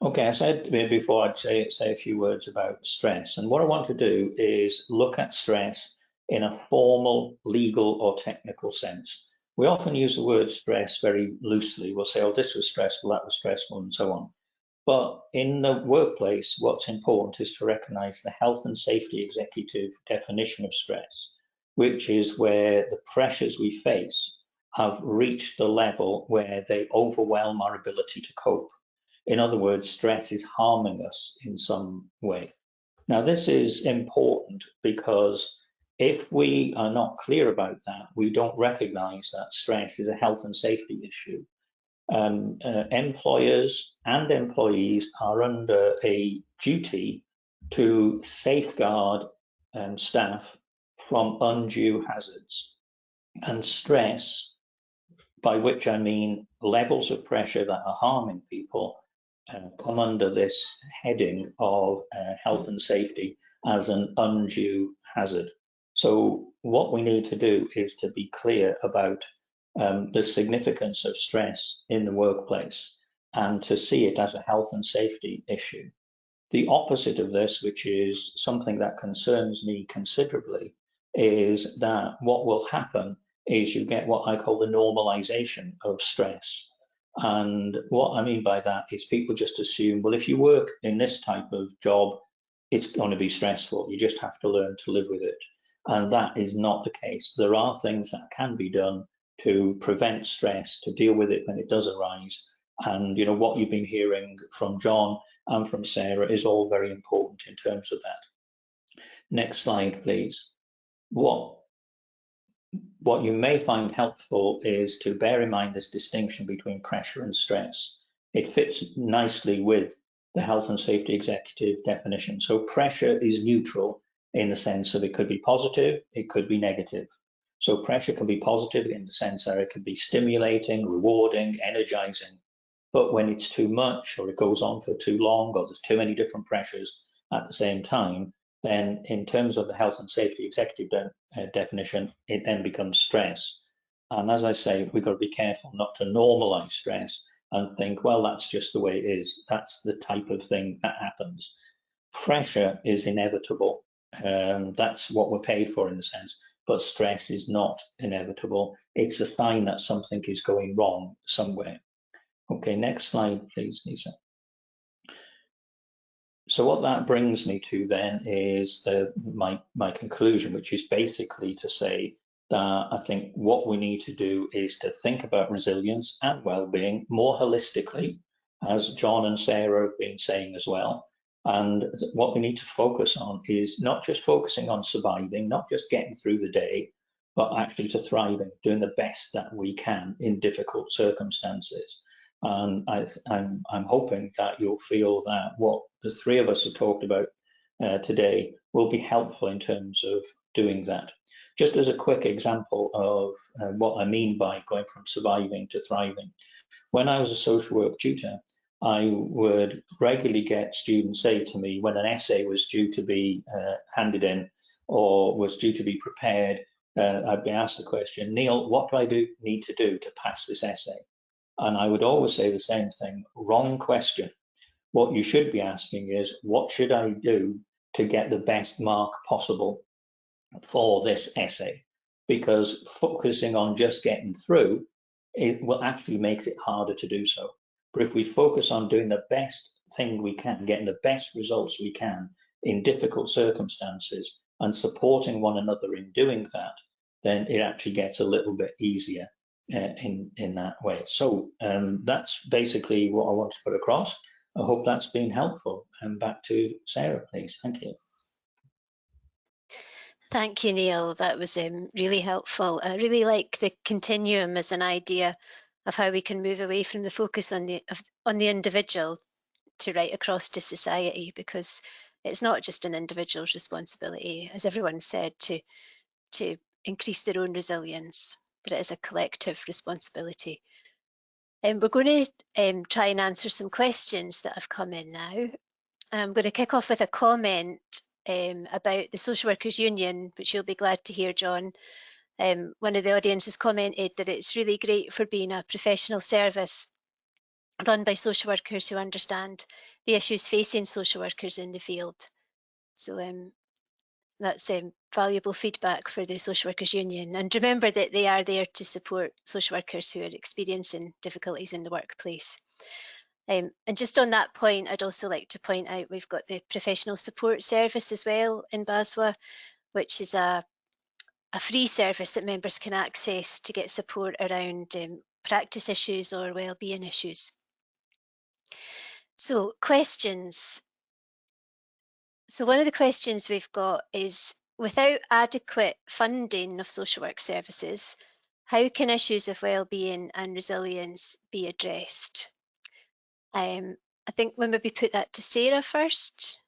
Okay, I said before I'd say a few words about stress, and what I want to do is look at stress in a formal, legal or technical sense. We often use the word stress very loosely. We'll say, oh, this was stressful, that was stressful, and so on. But in the workplace, what's important is to recognize the health and safety executive definition of stress, which is where the pressures we face have reached the level where they overwhelm our ability to cope. In other words, stress is harming us in some way. Now, this is important because if we are not clear about that, we don't recognize that stress is a health and safety issue. Employers and employees are under a duty to safeguard staff from undue hazards. And stress, by which I mean levels of pressure that are harming people, come under this heading of health and safety as an undue hazard. So what we need to do is to be clear about the significance of stress in the workplace and to see it as a health and safety issue. The opposite of this, which is something that concerns me considerably, is that what will happen is you get what I call the normalization of stress. And what I mean by that is people just assume, well, if you work in this type of job, it's going to be stressful. You just have to learn to live with it. And that is not the case. There are things that can be done to prevent stress, to deal with it when it does arise. And what you've been hearing from John and from Sarah is all very important in terms of that. Next slide, please. What you may find helpful is to bear in mind this distinction between pressure and stress. It fits nicely with the health and safety executive definition. So pressure is neutral in the sense of it could be positive, it could be negative. So pressure can be positive in the sense that it can be stimulating, rewarding, energizing. But when it's too much, or it goes on for too long, or there's too many different pressures at the same time, then in terms of the health and safety executive definition, it then becomes stress. And as I say, we've got to be careful not to normalise stress and think, well, that's just the way it is. That's the type of thing that happens. Pressure is inevitable. That's what we're paid for in a sense, but stress is not inevitable. It's a sign that something is going wrong somewhere. Okay, next slide, please, Lisa. So what that brings me to then is my conclusion, which is basically to say that I think what we need to do is to think about resilience and well-being more holistically, as John and Sarah have been saying as well. And what we need to focus on is not just focusing on surviving, not just getting through the day, but actually to thriving, doing the best that we can in difficult circumstances. And I'm hoping that you'll feel that what the three of us have talked about today will be helpful in terms of doing that. Just as a quick example of what I mean by going from surviving to thriving. When I was a social work tutor, I would regularly get students say to me when an essay was due to be handed in or was due to be prepared, I'd be asked the question, Neil, what do I need to do to pass this essay? And I would always say the same thing, wrong question. What you should be asking is, what should I do to get the best mark possible for this essay? Because focusing on just getting through, it will actually makes it harder to do so. But if we focus on doing the best thing we can, getting the best results we can in difficult circumstances and supporting one another in doing that, then it actually gets a little bit easier in that way. So that's basically what I want to put across. I hope that's been helpful. And back to Sarah, please. Thank you. Thank you, Neil. That was really helpful. I really like the continuum as an idea of how we can move away from the focus on the individual to right across to society, because it's not just an individual's responsibility, as everyone said, to increase their own resilience, but it is a collective responsibility. We're going to try and answer some questions that have come in now. I'm going to kick off with a comment about the Social Workers Union, which you'll be glad to hear, John. One of the audience has commented that it's really great for being a professional service run by social workers who understand the issues facing social workers in the field. So that's valuable feedback for the Social Workers Union. And remember that they are there to support social workers who are experiencing difficulties in the workplace. And just on that point, I'd also like to point out we've got the professional support service as well in BASWA, which is a free service that members can access to get support around practice issues or wellbeing issues. So questions. So one of the questions we've got is, without adequate funding of social work services, how can issues of wellbeing and resilience be addressed? I think we'll maybe put that to Sarah first.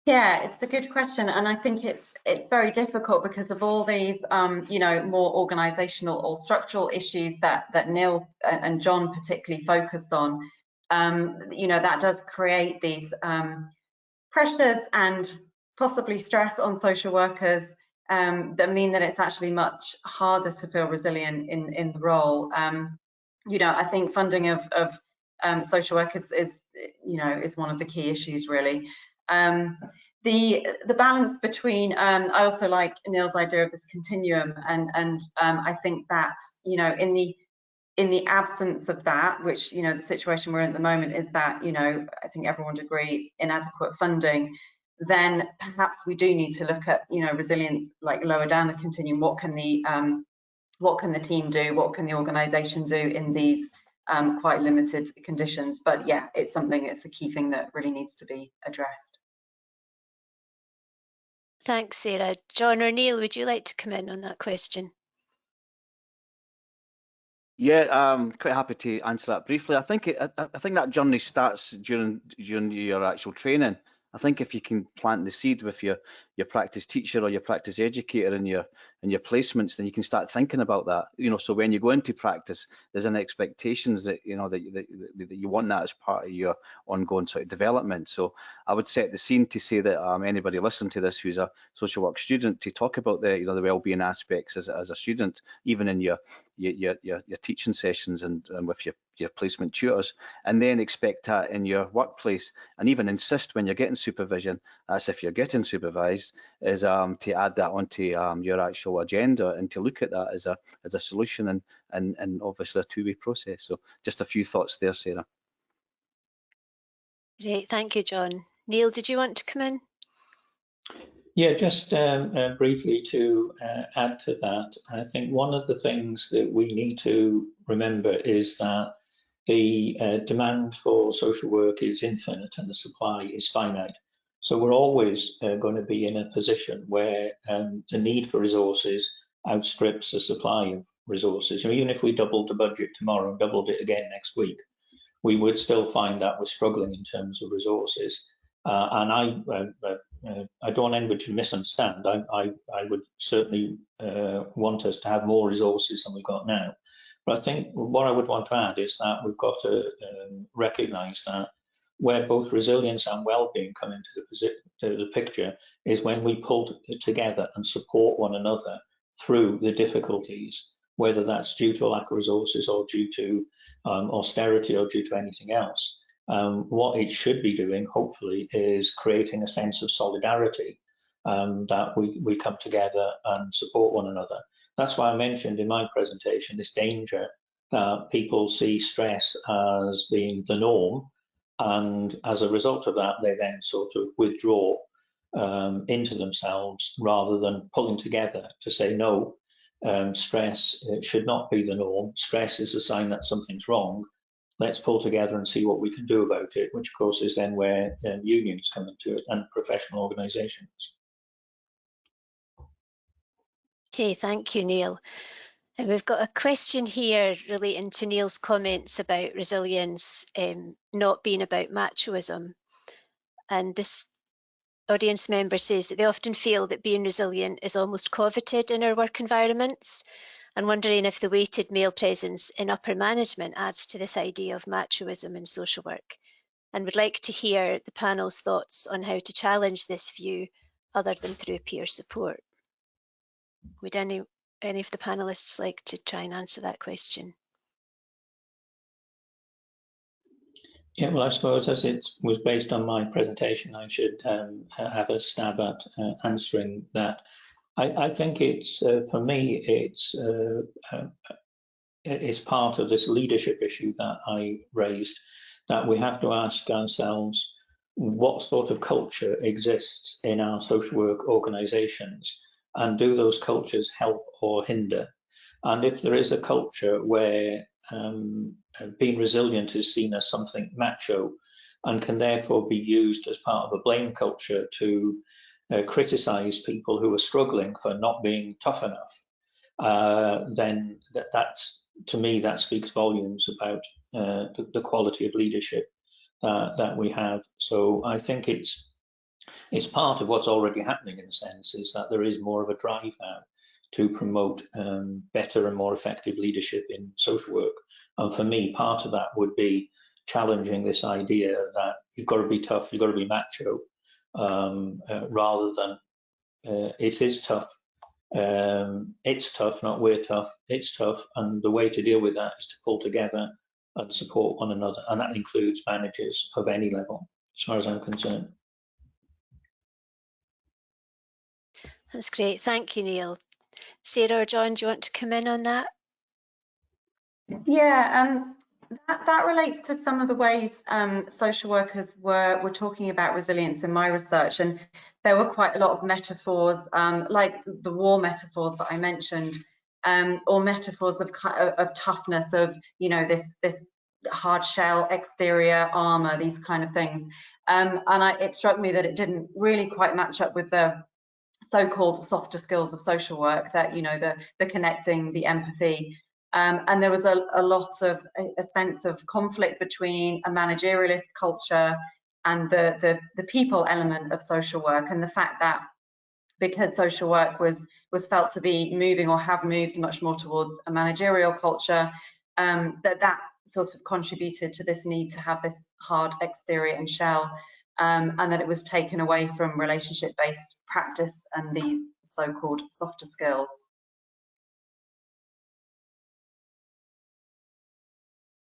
Yeah, it's a good question, and I think it's very difficult because of all these, you know, more organisational or structural issues that Neil and John particularly focused on. You know, that does create these pressures and possibly stress on social workers that mean that it's actually much harder to feel resilient in the role. You know, I think funding of social workers is, you know, is one of the key issues really. The balance between, I also like Neil's idea of this continuum, and I think that, you know, in the absence of that, which, you know, the situation we're in at the moment is that, you know, I think everyone would agree, inadequate funding, then perhaps we do need to look at, you know, resilience like lower down the continuum. What can the team do? What can the organisation do in these quite limited conditions? But yeah, it's a key thing that really needs to be addressed. Thanks, Sarah. John or Neil, would you like to come in on that question? Yeah, I'm quite happy to answer that briefly. I think that journey starts during your actual training. I think if you can plant the seed with your practice teacher or your practice educator in your your placements, then you can start thinking about that. You know, so when you go into practice, there's an expectations that, you know, that you want that as part of your ongoing sort of development. So I would set the scene to say that anybody listening to this who's a social work student, to talk about the, you know, the well-being aspects as a student, even in your teaching sessions and with your placement tutors, and then expect that in your workplace, and even insist when you're getting supervision, as if you're getting supervised, is to add that onto your actual agenda and to look at that as a solution, and obviously a two-way process. So just a few thoughts there, Sarah. Great, thank you, John. Neil, did you want to come in? Yeah, just briefly to add to that, I think one of the things that we need to remember is that the demand for social work is infinite and the supply is finite. So we're always going to be in a position where the need for resources outstrips the supply of resources. So even if we doubled the budget tomorrow and doubled it again next week, we would still find that we're struggling in terms of resources. And I don't want anybody to misunderstand. I would certainly want us to have more resources than we've got now. But I think what I would want to add is that we've got to recognise that where both resilience and well-being come into the picture is when we pull together and support one another through the difficulties, whether that's due to a lack of resources or due to austerity or due to anything else. What it should be doing, hopefully, is creating a sense of solidarity, that we come together and support one another. That's why I mentioned in my presentation this danger that people see stress as being the norm, and as a result of that, they then sort of withdraw into themselves rather than pulling together to say, no, stress should not be the norm. Stress is a sign that something's wrong. Let's pull together and see what we can do about it, which of course is then where unions come into it and professional organisations. Okay, thank you, Neil. And we've got a question here relating to Neil's comments about resilience not being about machoism. And this audience member says that they often feel that being resilient is almost coveted in our work environments, and wondering if the weighted male presence in upper management adds to this idea of machoism in social work, and would like to hear the panel's thoughts on how to challenge this view other than through peer support. Would any of the panelists like to try and answer that question? Yeah, well, I suppose as it was based on my presentation, I should have a stab at answering that. I think it's, for me, it's part of this leadership issue that I raised, that we have to ask ourselves what sort of culture exists in our social work organisations, and do those cultures help or hinder? And if there is a culture where being resilient is seen as something macho and can therefore be used as part of a blame culture to criticise people who are struggling for not being tough enough, then that's, to me, that speaks volumes about the quality of leadership that we have. So I think it's part of what's already happening, in a sense, is that there is more of a drive now to promote better and more effective leadership in social work. And for me, part of that would be challenging this idea that you've got to be tough, you've got to be macho, rather than it is tough. It's tough, not we're tough, it's tough. And the way to deal with that is to pull together and support one another. And that includes managers of any level, as far as I'm concerned. That's great, thank you, Neil. Sarah or John, do you want to come in on that? Yeah, and that relates to some of the ways social workers were talking about resilience in my research, and there were quite a lot of metaphors, like the war metaphors that I mentioned, or metaphors of toughness, of, you know, this hard shell exterior armor, these kind of things, and it struck me that it didn't really quite match up with the so-called softer skills of social work, that, you know, the connecting, the empathy. And there was a lot of a sense of conflict between a managerialist culture and the people element of social work, and the fact that because social work was felt to be moving, or have moved much more towards a managerial culture, that sort of contributed to this need to have this hard exterior and shell, and that it was taken away from relationship-based practice and these so-called softer skills.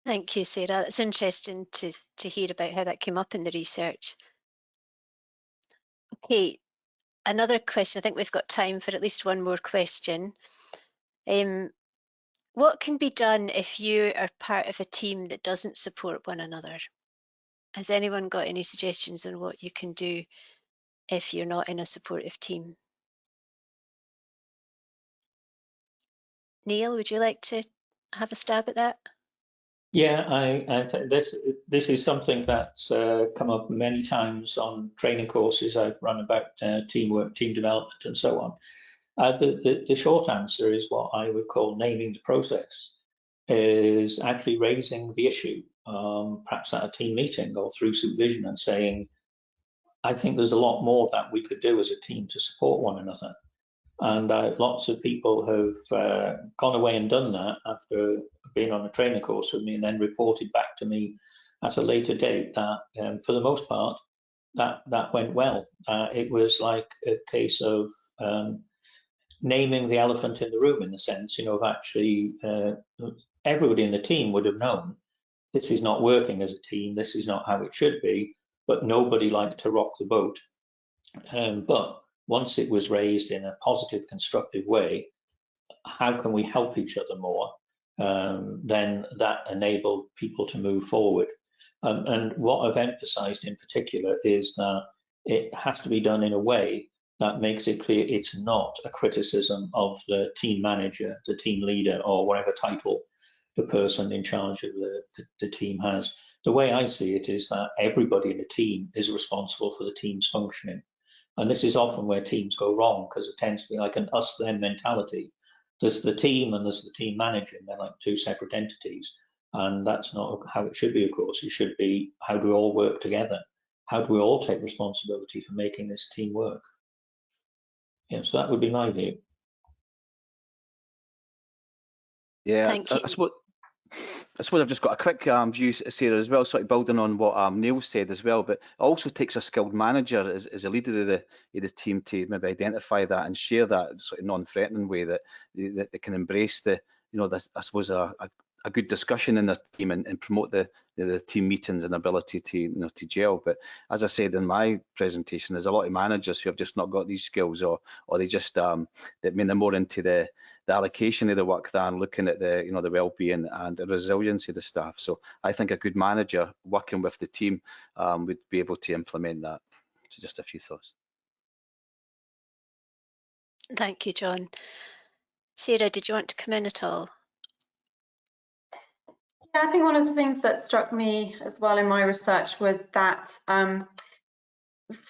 Thank you, Sarah. It's interesting to hear about how that came up in the research. Okay, another question. I think we've got time for at least one more question. What can be done if you are part of a team that doesn't support one another? Has anyone got any suggestions on what you can do if you're not in a supportive team? Neil, would you like to have a stab at that? Yeah, I think this is something that's come up many times on training courses I've run about teamwork, team development, and so on. The short answer is what I would call naming the process, is actually raising the issue, perhaps at a team meeting or through supervision, and saying, I think there's a lot more that we could do as a team to support one another. And lots of people have gone away and done that after being on a training course with me, and then reported back to me at a later date that for the most part, that went well. It was like a case of naming the elephant in the room, in the sense, of actually everybody in the team would have known this is not working as a team, this is not how it should be, but nobody liked to rock the boat. But once it was raised in a positive, constructive way, how can we help each other more? Then that enabled people to move forward. And what I've emphasized in particular is that it has to be done in a way that makes it clear it's not a criticism of the team manager, the team leader, or whatever title the person in charge of the team has. The way I see it is that everybody in the team is responsible for the team's functioning. And this is often where teams go wrong, because it tends to be like an us-them mentality. There's the team and there's the team manager, and they're like two separate entities. And that's not how it should be, of course. It should be, how do we all work together? How do we all take responsibility for making this team work? Yeah, so that would be my view. Yeah, Thank you. I suppose I've just got a quick view, Sarah, as well, sort of building on what Neil said as well. But it also takes a skilled manager as a leader of the team to maybe identify that and share that sort of non-threatening way that they can embrace this, I suppose, a good discussion in the team and promote the team meetings and ability to to gel. But as I said in my presentation, there's a lot of managers who have just not got these skills, or they just they're more into the allocation of the work than looking at the the well-being and the resiliency of the staff. So I think a good manager working with the team would be able to implement that. So just a few thoughts. Thank you, John. Sarah, did you want to come in at all? Yeah, I think one of the things that struck me as well in my research was that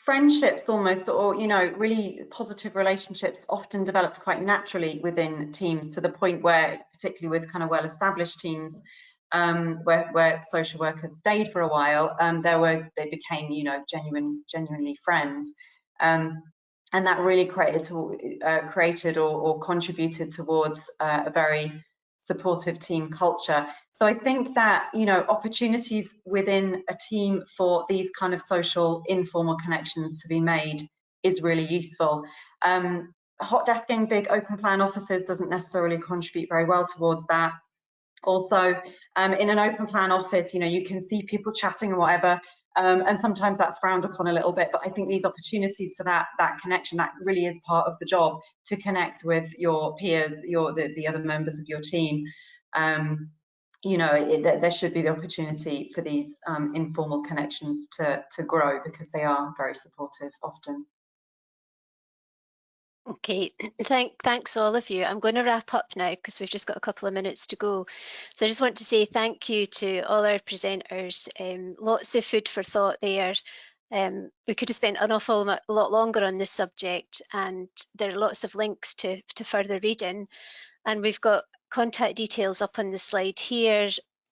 friendships almost, or really positive relationships often developed quite naturally within teams, to the point where, particularly with kind of well-established teams, where social workers stayed for a while, they became genuinely friends, and that really created or contributed towards a very supportive team culture. So I think that opportunities within a team for these kind of social informal connections to be made is really useful. Hot desking big open plan offices doesn't necessarily contribute very well towards that. Also, in an open plan office, you can see people chatting and whatever, and sometimes that's frowned upon a little bit, but I think these opportunities for that connection, that really is part of the job, to connect with your peers, the other members of your team. There should be the opportunity for these informal connections to grow, because they are very supportive often. Okay, thanks all of you. I'm going to wrap up now because we've just got a couple of minutes to go. So I just want to say thank you to all our presenters. Lots of food for thought there. We could have spent an awful lot longer on this subject, and there are lots of links to further reading. And we've got contact details up on the slide here.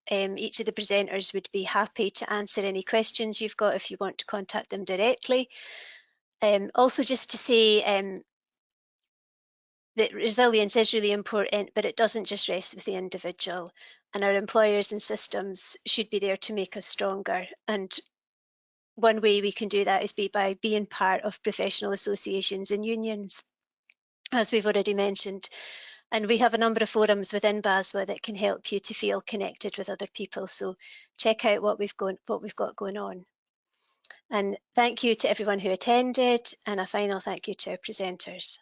Each of the presenters would be happy to answer any questions you've got if you want to contact them directly. Also, just to say, that resilience is really important, but it doesn't just rest with the individual, and our employers and systems should be there to make us stronger. And one way we can do that is by being part of professional associations and unions, as we've already mentioned. And we have a number of forums within BASWA that can help you to feel connected with other people. So check out what we've got going on. And thank you to everyone who attended, and a final thank you to our presenters.